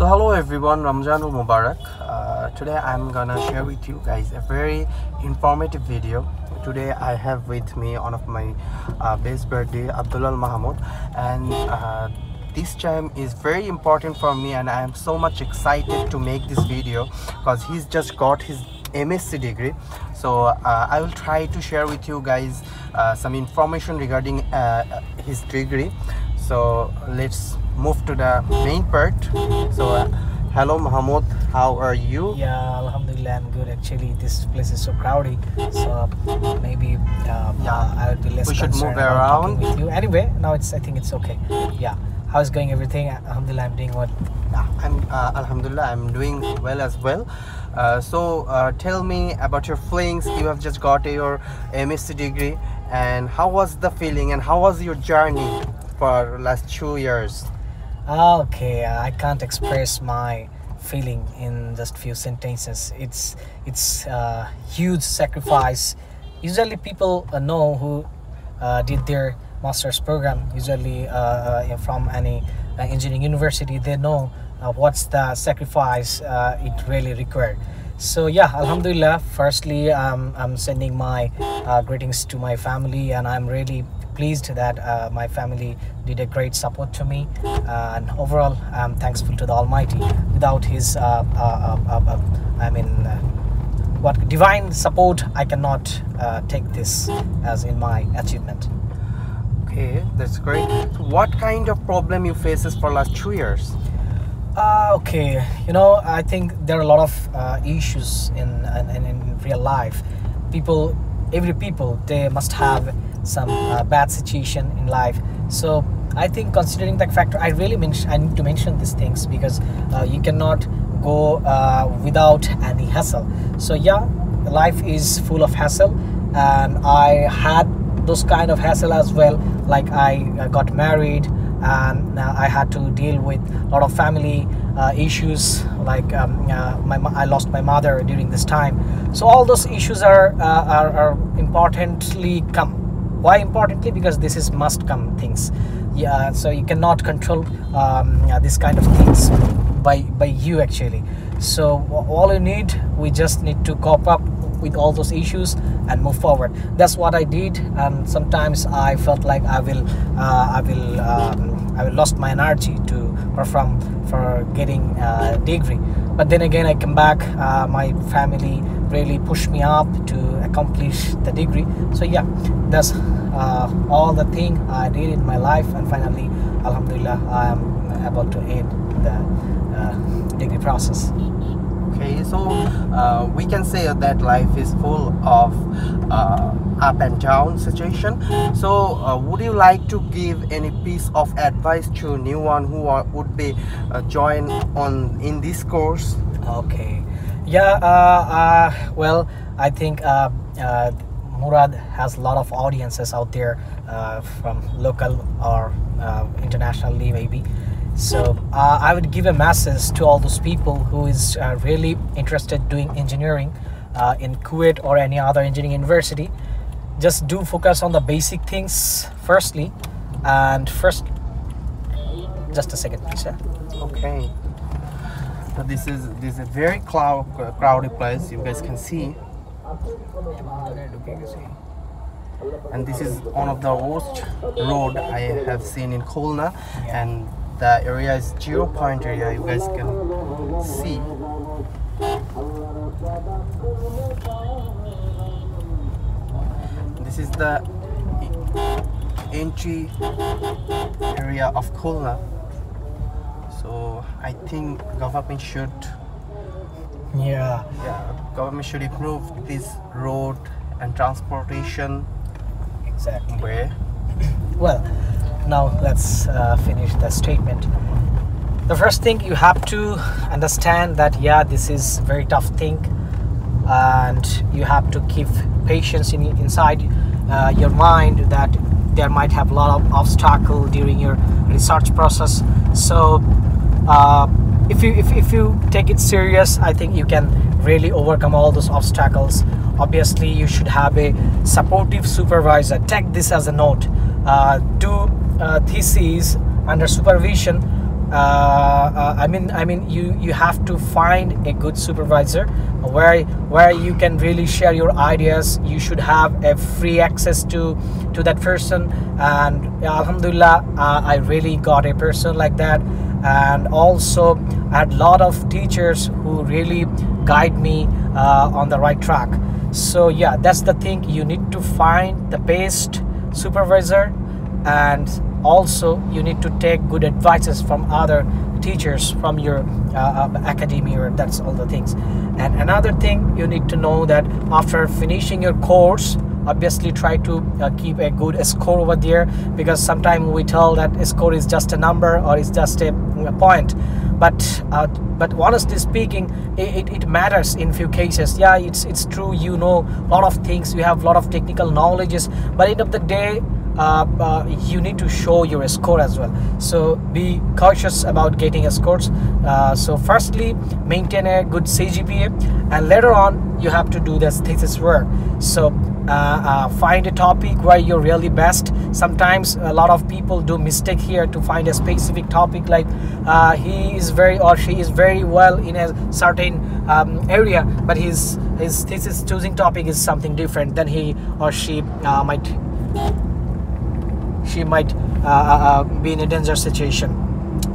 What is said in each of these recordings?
So hello everyone, Ramzanul Mubarak. Today I'm gonna share with you guys a very informative video. Today I have with me one of my best buddy, Abdullah Al Mahmud, and this time is very important for me, and I am so much excited to make this video because he's just got his M.Sc degree. So I will try to share with you guys some information regarding his degree. So let's move to the main part. So hello Mahmud, how are you? Yeah, Alhamdulillah, I'm good. Actually, this place is so crowded, so maybe I would be less we should concerned move about around talking with you. Anyway, now I think it's okay. Yeah, how's going everything? Alhamdulillah, I'm doing what? Alhamdulillah, I'm doing well as well. So tell me about your feelings. You have just got your M.Sc degree, and how was the feeling and how was your journey for last 2 years? Okay, I can't express my feeling in just few sentences. It's a huge sacrifice. Usually people know who did their master's program, usually from any engineering university, they know what's the sacrifice it really required. So yeah, Alhamdulillah, firstly I'm sending my greetings to my family, and I'm really pleased that my family did a great support to me, and overall I'm thankful to the Almighty. Without his divine support, I cannot take this as in my achievement. Okay, that's great. So what kind of problem you faces for last 2 years? Okay, I think there are a lot of issues in real life. Every people, they must have some bad situation in life. So I think, considering that factor, I need to mention these things because you cannot go without any hassle. So yeah, life is full of hassle, and I had those kind of hassle as well. Like I got married, and I had to deal with a lot of family issues, like I lost my mother during this time. So all those issues are importantly come. Why importantly? Because this is must come things. Yeah, so you cannot control this kind of things by you actually. So all you need, we just need to cope up with all those issues and move forward. That's what I did, and sometimes I felt like I will lost my energy to perform for getting a degree. But then again, I come back. My family really pushed me up to accomplish the degree. So yeah, that's all the thing I did in my life, and finally, Alhamdulillah, I am about to end the degree process. Okay, so we can say that life is full of up and down situation. So would you like to give any piece of advice to new one who would be join on in this course? Okay, yeah, well, I think Murad has a lot of audiences out there, from local or internationally maybe. So I would give a message to all those people who is really interested doing engineering in KUET or any other engineering university. Just do focus on the basic things firstly, and just a second please. Okay, so this is a very crowded place, you guys can see, and this is one of the worst road I have seen in Khulna. Yeah. And the area is 0 point area, you guys can see. This is the entry area of Khulna. So I think government should improve this road and transportation. Exactly. Way. Well, now let's finish the statement. The first thing, you have to understand that yeah, this is a very tough thing, and you have to keep patience inside your mind that there might have a lot of obstacle during your research process. So if you take it serious, I think you can really overcome all those obstacles. Obviously, you should have a supportive supervisor. Take this as a note. Do theses under supervision I mean, you have to find a good supervisor where you can really share your ideas. You should have a free access to that person, and alhamdulillah, I really got a person like that. And also I had a lot of teachers who really guide me on the right track. So yeah, that's the thing. You need to find the best supervisor, and also you need to take good advices from other teachers from your academy, or that's all the things. And another thing, you need to know that after finishing your course, obviously try to keep a good score over there, because sometimes we tell that a score is just a number or it's just a point, but honestly speaking, it matters in few cases. Yeah, it's true, you know a lot of things, you have a lot of technical knowledges, but end of the day, you need to show your score as well. So be cautious about getting a scores. So firstly, maintain a good CGPA, and later on you have to do this thesis work. So find a topic where you're really best. Sometimes a lot of people do mistake here to find a specific topic, like he is very or she is very well in a certain area, but his thesis choosing topic is something different. Then he or she might be in a danger situation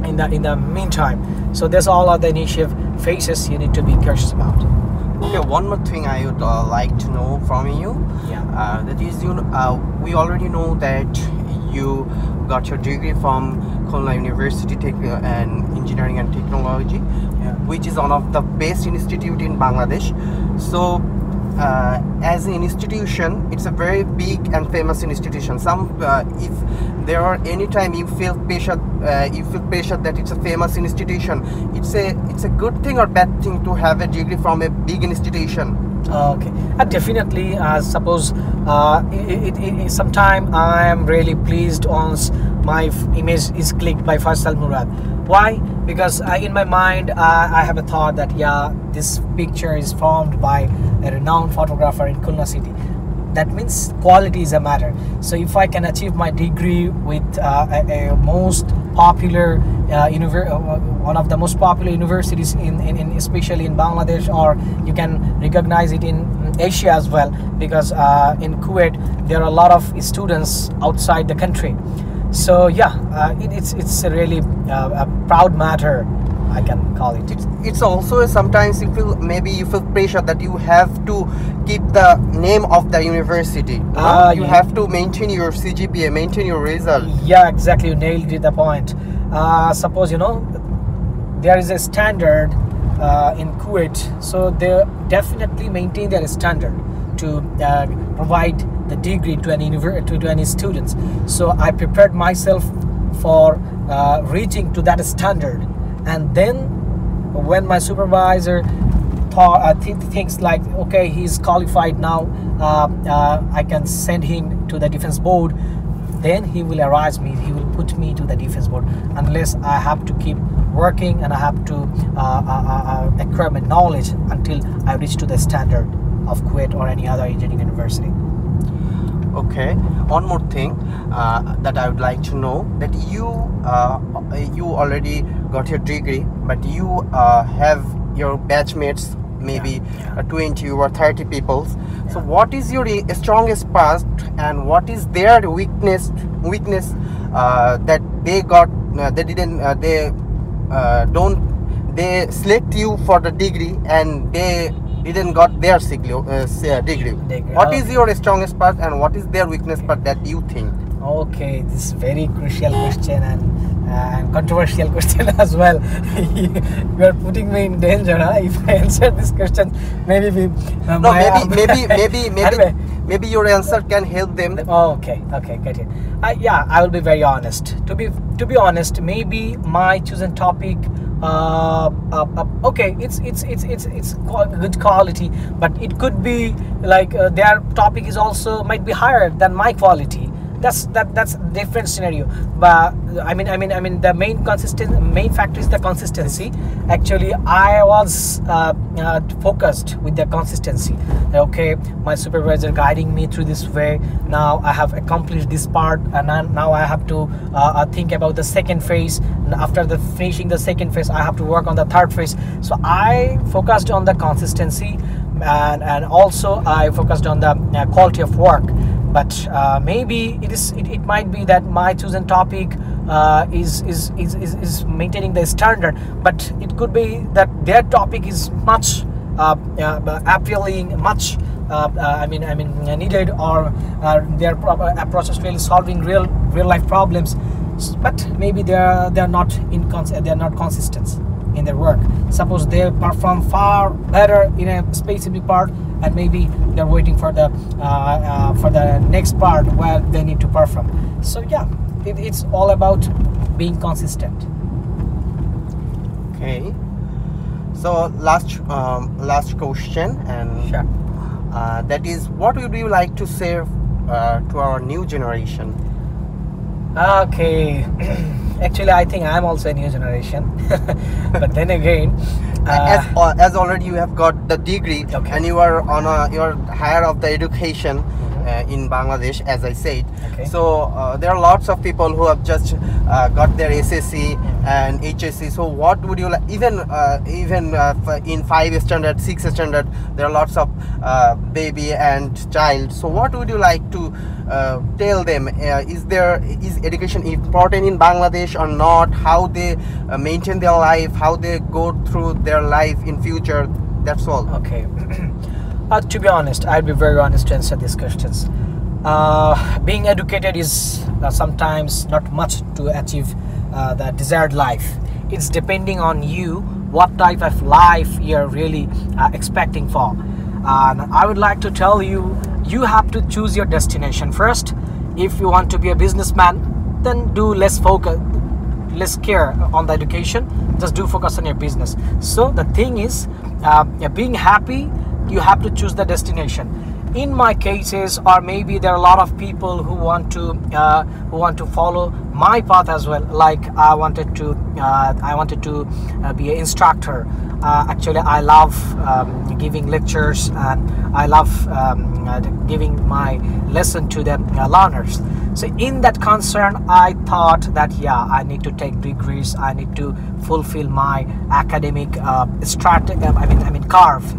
in the meantime. So there's all other initiative phases you need to be cautious about. Okay, one more thing I would like to know from you. Yeah. That is, we already know that you got your degree from Khulna University and Engineering and Technology, Yeah. which is one of the best institute in Bangladesh. So as an institution, it's a very big and famous institution. If there are any time you feel pressure that it's a famous institution, it's a good thing or bad thing to have a degree from a big institution? Okay, definitely. Suppose sometime I am really pleased once my image is clicked by Faisal Murad. Why? Because in my mind I have a thought that yeah, this picture is formed by a renowned photographer in Khulna city. That means quality is a matter. So if I can achieve my degree with a most popular one of the most popular universities in especially in Bangladesh, or you can recognize it in Asia as well, because in KUET there are a lot of students outside the country. So yeah, it's a really a proud matter, I can call it. It's also sometimes you feel pressure that you have to keep the name of the university. You have to maintain your CGPA, maintain your result. Yeah, exactly, you nailed it, the point. Suppose there is a standard in KUET, so they definitely maintain their standard to provide the degree to any students. So I prepared myself for reaching to that standard, and then when my supervisor thinks like, okay, he's qualified now, I can send him to the defense board, then he will arise me, he will put me to the defense board, unless I have to keep working and I have to acquire my knowledge until I reach to the standard of KUET or any other engineering university. Okay, one more thing that I would like to know, that you already got your degree, but you have your batchmates, maybe 20 or 30 people. Yeah. So what is your strongest part, and what is their weakness that they got? They select you for the degree and they didn't got their degree. What is your strongest part and what is their weakness part that you think? Okay, this is very crucial question and controversial question as well. You are putting me in danger, huh? If I answer this question, maybe maybe your answer can help them. Okay, get it. Yeah, I will be very honest. To be honest, maybe my chosen topic, okay, it's good quality, but it could be like their topic is also might be higher than my quality. that's a different scenario. But I mean the main factor is the consistency. Actually, I was focused with the consistency. Okay, my supervisor guiding me through this way. Now I have accomplished this part, and now I have to think about the second phase. And after finishing the second phase, I have to work on the third phase. So I focused on the consistency, and also I focused on the quality of work. But maybe it might be that my chosen topic is maintaining the standard, but it could be that their topic is much appealing, much needed, or their approach is really solving real life problems. But maybe they're not consistent in their work. Suppose they perform far better in a specific part, and maybe they're waiting for the next part where they need to perform. So yeah, it's all about being consistent. Okay, so last question, and Sure. That is, what would you like to say to our new generation? Okay. Actually, I think I'm also a new generation. But then again, As already you have got the degree, Okay. and you are on your higher of the education in Bangladesh, as I said. Okay. So there are lots of people who have just got their SSC and HSC. So what would you like, even in 5 standard, 6 standard, there are lots of baby and child. So what would you like to tell them? Is education important in Bangladesh or not? How they maintain their life, how they go through their life in future? That's all. Okay. To be honest, I'll be very honest to answer these questions. Being educated is sometimes not much to achieve the desired life. It's depending on you what type of life you're really expecting for. And I would like to tell you, you have to choose your destination first. If you want to be a businessman, then do less care on the education. Just do focus on your business. So the thing is, being happy, you have to choose the destination. In my cases, or maybe there are a lot of people who want to follow my path as well. Like I wanted to be an instructor. Actually, I love giving lectures, and I love giving my lesson to the learners. So in that concern, I thought that I need to take degrees. I need to fulfill my academic strategy. Curve.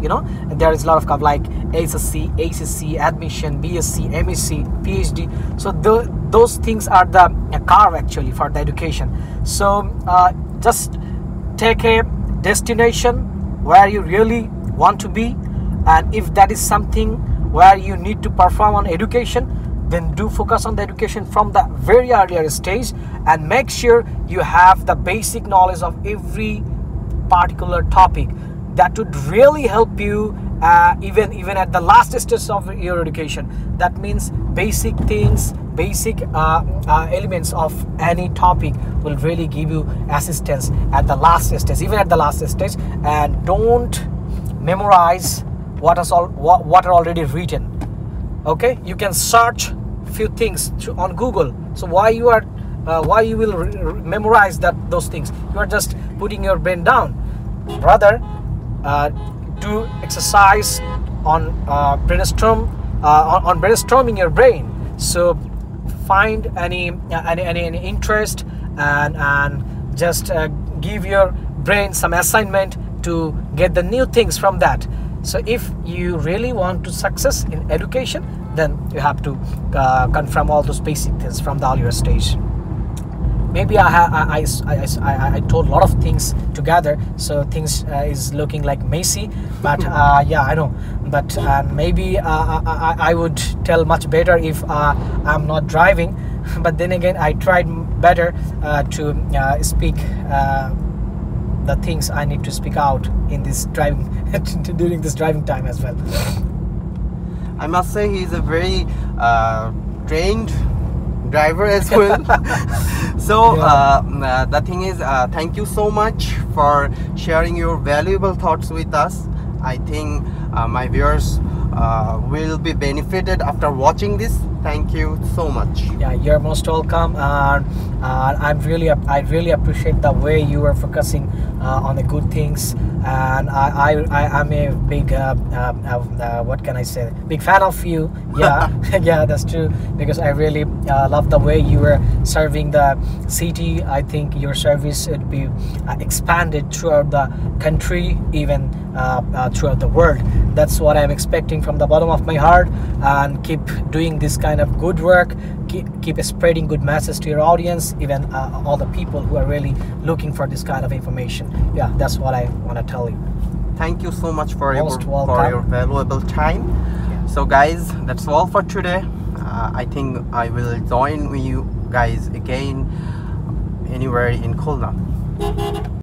There is a lot of curve like SSC, ACC, admission, BSc, M.Sc, PhD. So those things are the curve actually for the education. So just take a destination where you really want to be, and if that is something where you need to perform on education, then do focus on the education from the very earlier stage, and make sure you have the basic knowledge of every particular topic. That would really help you even at the last stage of your education. That means basic things, basic elements of any topic will really give you assistance at the last stage, even at the last stage. And don't memorize what are already written. Okay, you can search few things on Google. So why you will memorize those things? You are just putting your brain down. Rather, do exercise on brainstorming your brain. So find any interest, and just give your brain some assignment to get the new things from that. So if you really want to success in education, then you have to confirm all those basic things from the earlier stage. Maybe I told a lot of things together, so things is looking like messy, but I know. But maybe I would tell much better if I'm not driving. But then again, I tried better to speak the things I need to speak out in this driving during this driving time as well. I must say he's a very trained driver as well. So the thing is, thank you so much for sharing your valuable thoughts with us. I think my viewers will be benefited after watching this. Thank you so much. Yeah, you're most welcome. I really appreciate the way you are focusing on the good things, and I'm a big what can I say? Big fan of you. Yeah, yeah, that's true. Because I really love the way you were serving the city. I think your service would be expanded throughout the country, even throughout the world. That's what I'm expecting from the bottom of my heart. And keep doing this kind of good work. Keep spreading good message to your audience, even all the people who are really looking for this kind of information. Yeah, that's what I want to tell you. Thank you so much for Most your welcome. valuable time. Yeah. So guys, that's all for today. I think I will join with you guys again anywhere in Khulna.